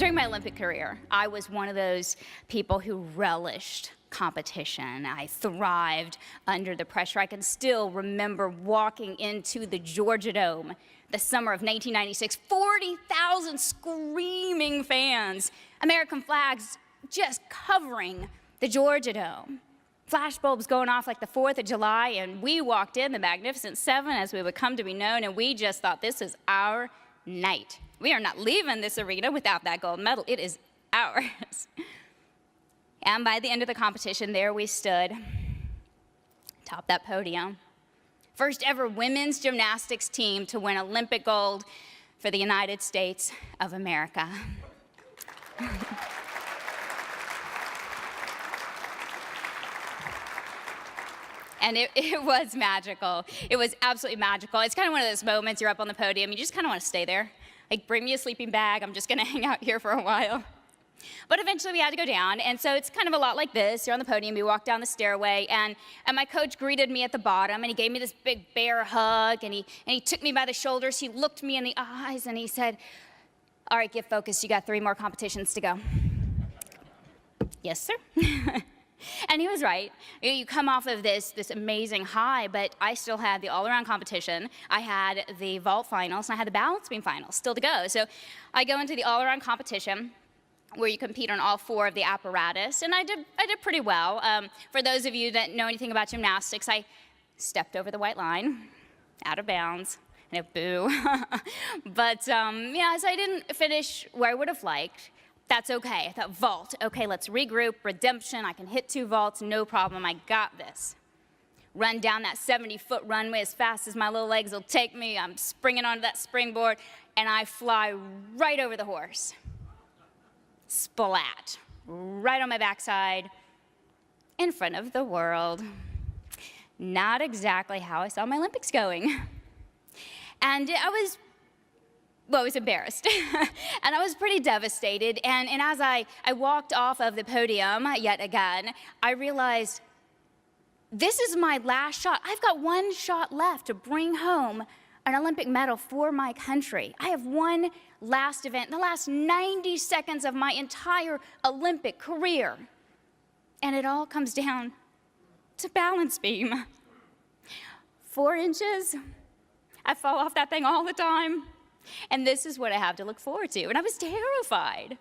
During my Olympic career, I was one of those people who relished competition. I thrived under the pressure. I can still remember walking into the Georgia Dome the summer of 1996, 40,000 screaming fans, American flags just covering the Georgia Dome. Flashbulbs going off like the 4th of July, and we walked in, the Magnificent Seven, as we would come to be known, and we just thought, this is our night. We are not leaving this arena without that gold medal. It is ours. And by the end of the competition, there we stood, atop that podium. First ever women's gymnastics team to win Olympic gold for the United States of America. And it was magical. It was absolutely magical. It's kind of one of those moments, you're up on the podium, you just kind of want to stay there. Like, bring me a sleeping bag, I'm just gonna hang out here for a while. But eventually we had to go down, and so it's kind of a lot like this. You're on the podium, you walk down the stairway, and my coach greeted me at the bottom, and he gave me this big bear hug, and he took me by the shoulders, he looked me in the eyes, and he said, all right, get focused, you got 3 more competitions to go. Yes, sir. And he was right. You come off of this amazing high, but I still had the all-around competition. I had the vault finals, and I had the balance beam finals still to go. So I go into the all-around competition, where you compete on all 4 of the apparatus, and I did pretty well. For those of you that know anything about gymnastics, I stepped over the white line, out of bounds, and a boo. But yeah, so I didn't finish where I would have liked. That's okay. I thought, vault, okay, let's regroup, redemption, I can hit 2 vaults, no problem, I got this. Run down that 70-foot runway as fast as my little legs will take me, I'm springing onto that springboard, and I fly right over the horse. Splat, right on my backside, in front of the world. Not exactly how I saw my Olympics going. And I was embarrassed. And I was pretty devastated. And as I walked off of the podium yet again, I realized this is my last shot. I've got 1 shot left to bring home an Olympic medal for my country. I have one last event, the last 90 seconds of my entire Olympic career. And it all comes down to balance beam. 4 inches. I fall off that thing all the time. And this is what I have to look forward to. And I was terrified.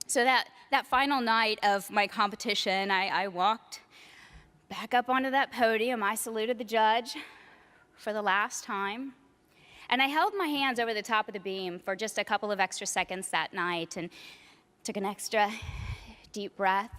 So that final night of my competition, I walked back up onto that podium. I saluted the judge for the last time. And I held my hands over the top of the beam for just a couple of extra seconds that night and took an extra deep breath.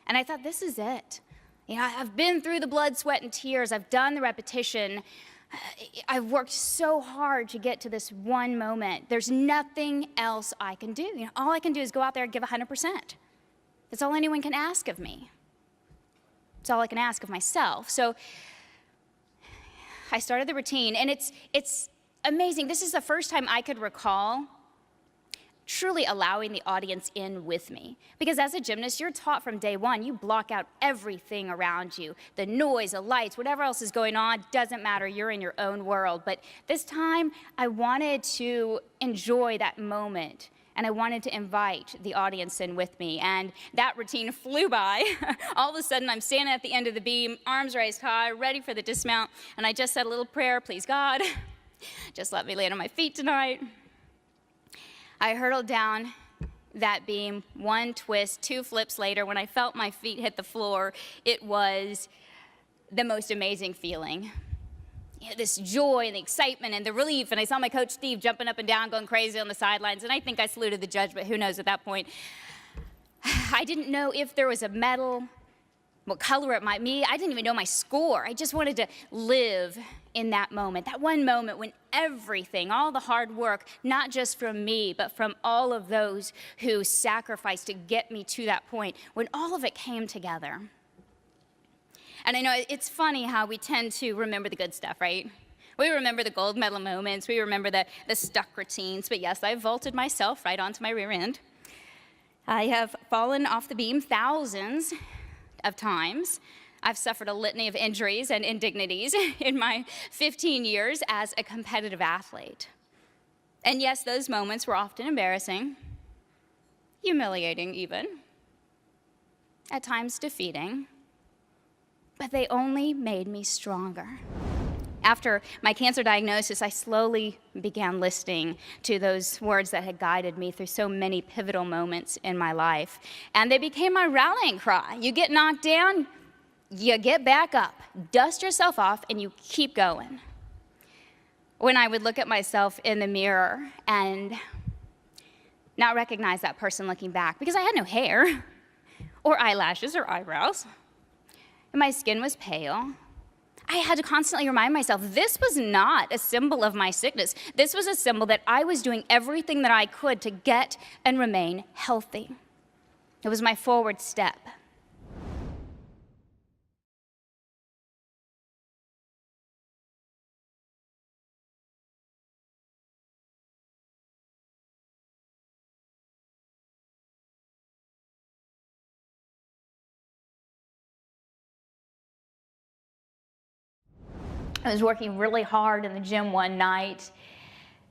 And I thought, this is it. You know, I've been through the blood, sweat, and tears. I've done the repetition. I've worked so hard to get to this one moment. There's nothing else I can do. You know, all I can do is go out there and give 100%. That's all anyone can ask of me. It's all I can ask of myself. So I started the routine, and it's amazing. This is the first time I could recall truly allowing the audience in with me. Because as a gymnast, you're taught from day one, you block out everything around you. The noise, the lights, whatever else is going on, doesn't matter, you're in your own world. But this time, I wanted to enjoy that moment, and I wanted to invite the audience in with me. And that routine flew by. All of a sudden, I'm standing at the end of the beam, arms raised high, ready for the dismount, and I just said a little prayer, please God, just let me land on my feet tonight. I hurtled down that beam, 1 twist, 2 flips later. When I felt my feet hit the floor, it was the most amazing feeling. You know, this joy and the excitement and the relief, and I saw my coach Steve jumping up and down, going crazy on the sidelines, and I think I saluted the judge, but who knows at that point. I didn't know if there was a medal, what color it might be. I didn't even know my score. I just wanted to live in that moment, that one moment when everything, all the hard work, not just from me, but from all of those who sacrificed to get me to that point, when all of it came together. And I know it's funny how we tend to remember the good stuff, right? We remember the gold medal moments, we remember the stuck routines, but yes, I vaulted myself right onto my rear end. I have fallen off the beam thousands of times. I've suffered a litany of injuries and indignities in my 15 years as a competitive athlete. And yes, those moments were often embarrassing. humiliating even, at times defeating, but they only made me stronger. After my cancer diagnosis, I slowly began listening to those words that had guided me through so many pivotal moments in my life, and they became my rallying cry. You get knocked down, you get back up, dust yourself off, and you keep going. When I would look at myself in the mirror and not recognize that person looking back, because I had no hair or eyelashes or eyebrows, and my skin was pale, I had to constantly remind myself this was not a symbol of my sickness. This was a symbol that I was doing everything that I could to get and remain healthy. It was my forward step. I was working really hard in the gym one night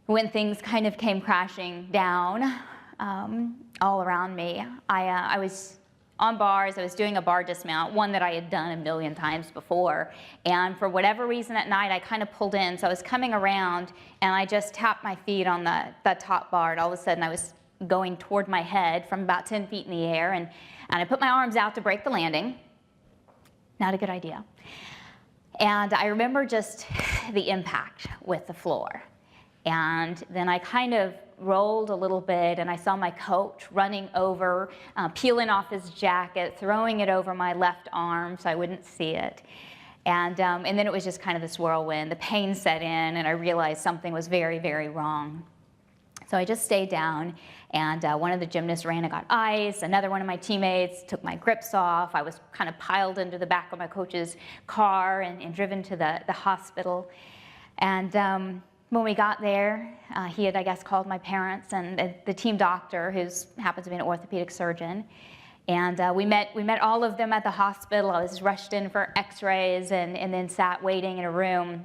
when things kind of came crashing down all around me. I was on bars. I was doing a bar dismount, one that I had done a million times before. And for whatever reason that night, I kind of pulled in. So I was coming around, and I just tapped my feet on the top bar. And all of a sudden, I was going toward my head from about 10 feet in the air. And I put my arms out to break the landing. Not a good idea. And I remember just the impact with the floor. And then I kind of rolled a little bit, and I saw my coach running over, peeling off his jacket, throwing it over my left arm so I wouldn't see it. And then it was just kind of this whirlwind. The pain set in, and I realized something was very, very wrong. So I just stayed down, and one of the gymnasts ran and got ice. Another one of my teammates took my grips off. I was kind of piled into the back of my coach's car and driven to the hospital. And when we got there, he had, I guess, called my parents and the team doctor, who happens to be an orthopedic surgeon. And we met all of them at the hospital. I was rushed in for x-rays and then sat waiting in a room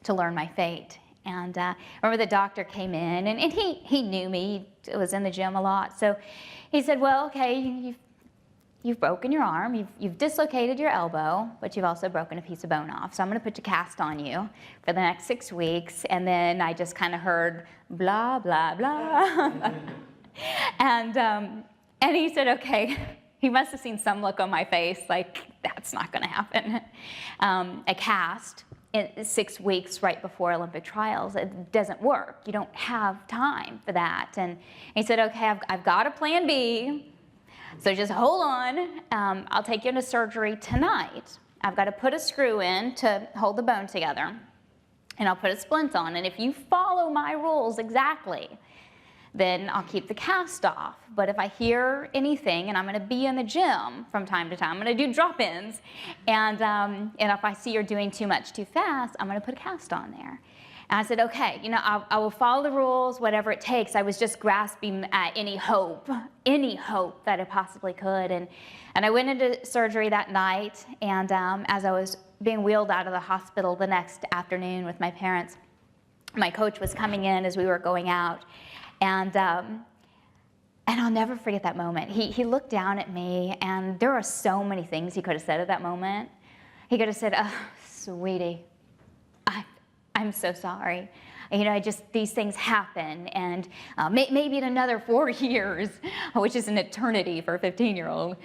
to learn my fate. And I remember the doctor came in, and he knew me. He was in the gym a lot. So he said, well, okay, you've broken your arm, you've dislocated your elbow, but you've also broken a piece of bone off. So I'm going to put a cast on you for the next 6 weeks. And then I just kind of heard blah, blah, blah. And he said, okay. He must have seen some look on my face, like, that's not going to happen. A cast in 6 weeks right before Olympic trials, it doesn't work. You don't have time for that. And he said, okay, I've got a plan B. So just hold on. I'll take you into surgery tonight. I've got to put a screw in to hold the bone together. And I'll put a splint on. And if you follow my rules exactly, then I'll keep the cast off. But if I hear anything, and I'm going to be in the gym from time to time, I'm going to do drop-ins, and if I see you're doing too much too fast, I'm going to put a cast on there. And I said, okay, I will follow the rules, whatever it takes. I was just grasping at any hope that I possibly could. And I went into surgery that night, and as I was being wheeled out of the hospital the next afternoon with my parents, my coach was coming in as we were going out. And I'll never forget that moment. He looked down at me, and there are so many things he could have said at that moment. He could have said, oh, sweetie, I'm so sorry. These things happen, and maybe in another 4 years, which is an eternity for a 15-year-old,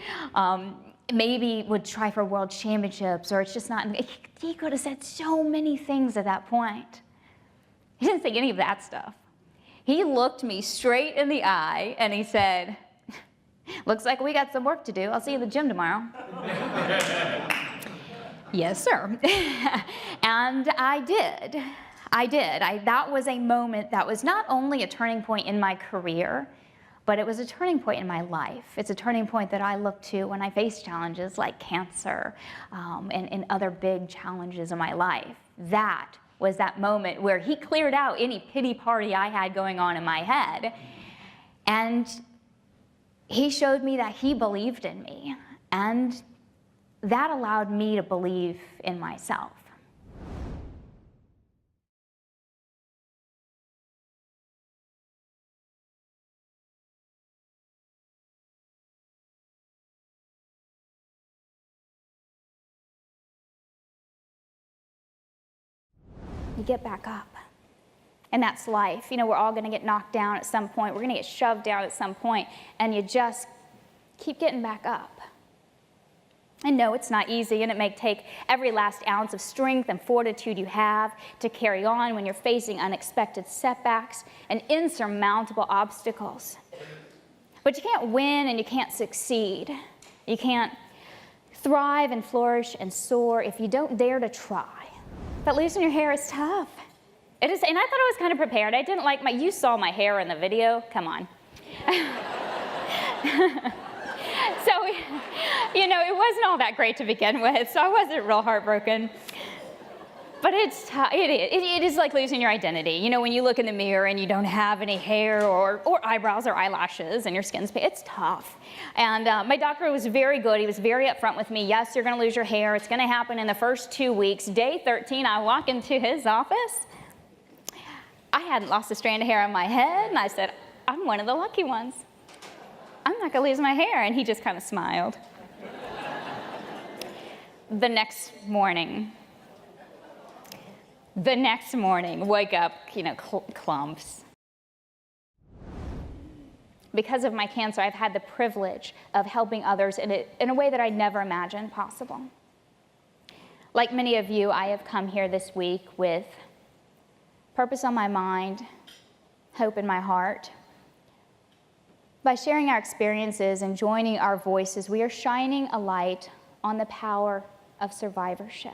maybe would try for world championships, or it's just not. He could have said so many things at that point. He didn't say any of that stuff. He looked me straight in the eye, and he said, looks like we got some work to do. I'll see you at the gym tomorrow. Yes, sir. And I did. That was a moment that was not only a turning point in my career, but it was a turning point in my life. It's a turning point that I look to when I face challenges like cancer and other big challenges in my life. That was that moment where he cleared out any pity party I had going on in my head. And he showed me that he believed in me. And that allowed me to believe in myself. you get back up. And that's life. You know, we're all gonna get knocked down at some point. We're gonna get shoved down at some point, and you just keep getting back up. I know it's not easy, and it may take every last ounce of strength and fortitude you have to carry on when you're facing unexpected setbacks and insurmountable obstacles. But you can't win and you can't succeed. You can't thrive and flourish and soar if you don't dare to try. But losing your hair is tough. It is, and I thought I was kind of prepared. I didn't like you saw my hair in the video, come on. So, you know, it wasn't all that great to begin with, so I wasn't real heartbroken. But it's tough. It is like losing your identity. You know, when you look in the mirror and you don't have any hair or eyebrows or eyelashes and your skin's pale, it's tough. And my doctor was very good. He was very upfront with me. Yes, you're going to lose your hair. It's going to happen in the first 2 weeks. Day 13, I walk into his office. I hadn't lost a strand of hair on my head, and I said, I'm one of the lucky ones. I'm not going to lose my hair. And he just kind of smiled. The next morning, wake up, you know, clumps. Because of my cancer, I've had the privilege of helping others in a way that I never imagined possible. Like many of you, I have come here this week with purpose on my mind, hope in my heart. By sharing our experiences and joining our voices, we are shining a light on the power of survivorship.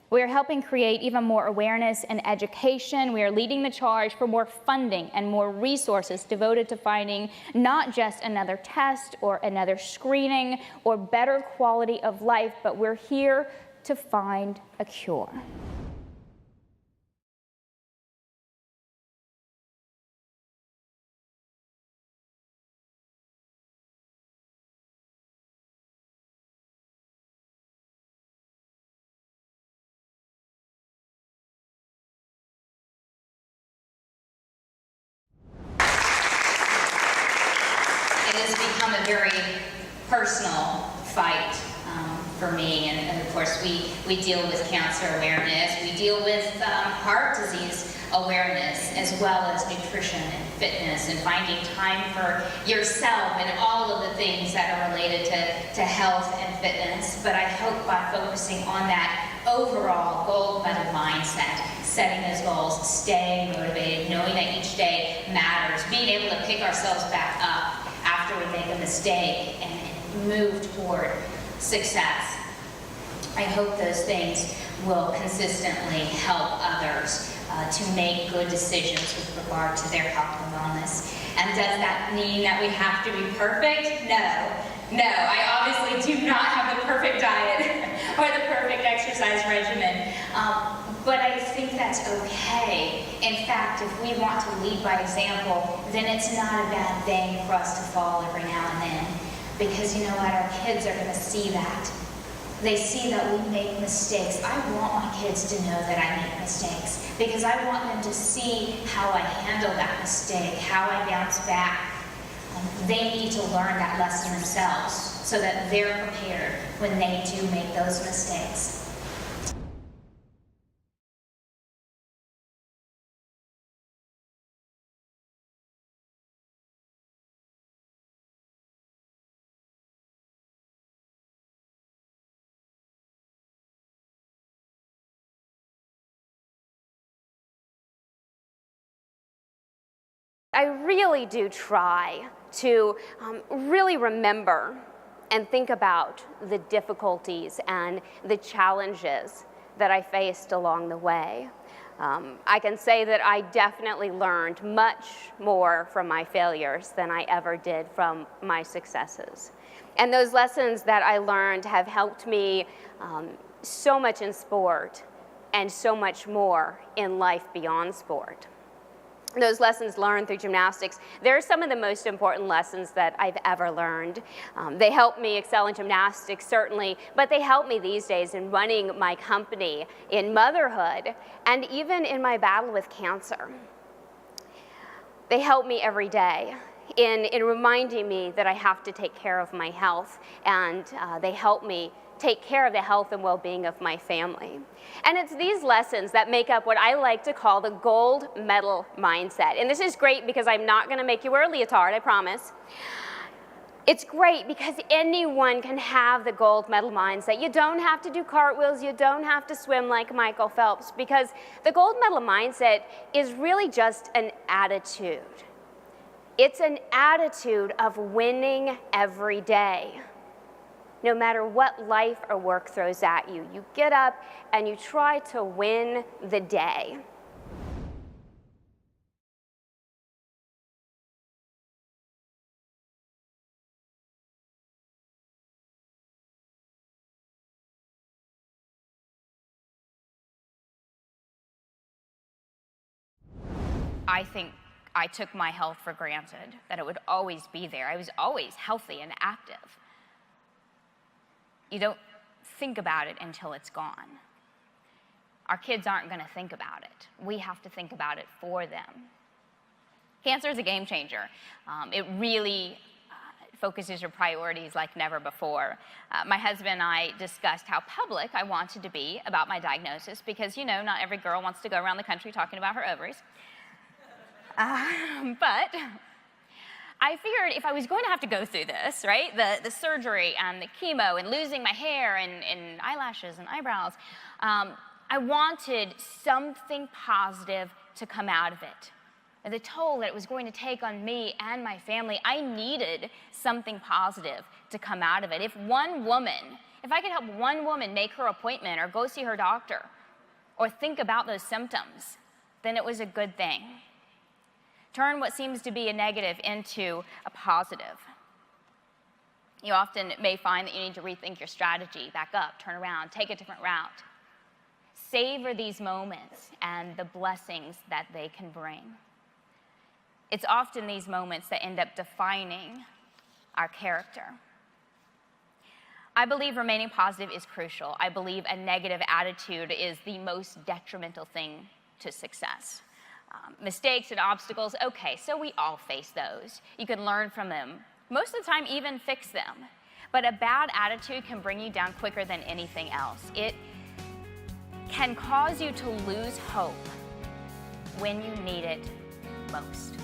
We are helping create even more awareness and education. We are leading the charge for more funding and more resources devoted to finding not just another test or another screening or better quality of life, but we're here to find a cure. It has become a very personal fight for me, and of course we deal with cancer awareness, we deal with heart disease awareness, as well as nutrition and fitness and finding time for yourself and all of the things that are related to health and fitness. But I hope by focusing on that overall gold medal mindset, setting those goals, staying motivated, knowing that each day matters, being able to pick ourselves back up after we make a mistake and move toward success. I hope those things will consistently help others to make good decisions with regard to their health and wellness. And does that mean that we have to be perfect? No, I obviously do not have the perfect diet or the perfect exercise regimen. But I think that's okay. In fact, if we want to lead by example, then it's not a bad thing for us to fall every now and then. Because you know what, our kids are gonna see that. They see that we make mistakes. I want my kids to know that I make mistakes because I want them to see how I handle that mistake, how I bounce back. They need to learn that lesson themselves so that they're prepared when they do make those mistakes. I really do try to really remember and think about the difficulties and the challenges that I faced along the way. I can say that I definitely learned much more from my failures than I ever did from my successes. And those lessons that I learned have helped me so much in sport and so much more in life beyond sport. Those lessons learned through gymnastics, they're some of the most important lessons that I've ever learned. They helped me excel in gymnastics, certainly, but they help me these days in running my company, in motherhood, and even in my battle with cancer. They help me every day in reminding me that I have to take care of my health, and they help me take care of the health and well-being of my family. And it's these lessons that make up what I like to call the gold medal mindset. And this is great because I'm not going to make you wear a leotard, I promise. It's great because anyone can have the gold medal mindset. You don't have to do cartwheels, you don't have to swim like Michael Phelps, because the gold medal mindset is really just an attitude. It's an attitude of winning every day. No matter what life or work throws at you, you get up and you try to win the day. I think I took my health for granted, that it would always be there. I was always healthy and active. You don't think about it until it's gone. Our kids aren't going to think about it. We have to think about it for them. Cancer is a game changer. It really focuses your priorities like never before. My husband and I discussed how public I wanted to be about my diagnosis because, you know, not every girl wants to go around the country talking about her ovaries. But I figured if I was going to have to go through this, right, the surgery and the chemo and losing my hair and eyelashes and eyebrows, I wanted something positive to come out of it. The toll that it was going to take on me and my family, I needed something positive to come out of it. If I could help one woman make her appointment or go see her doctor or think about those symptoms, then it was a good thing. Turn what seems to be a negative into a positive. You often may find that you need to rethink your strategy, back up, turn around, take a different route. Savor these moments and the blessings that they can bring. It's often these moments that end up defining our character. I believe remaining positive is crucial. I believe a negative attitude is the most detrimental thing to success. Mistakes and obstacles, okay, so we all face those. You can learn from them. Most of the time, even fix them. But a bad attitude can bring you down quicker than anything else. It can cause you to lose hope when you need it most.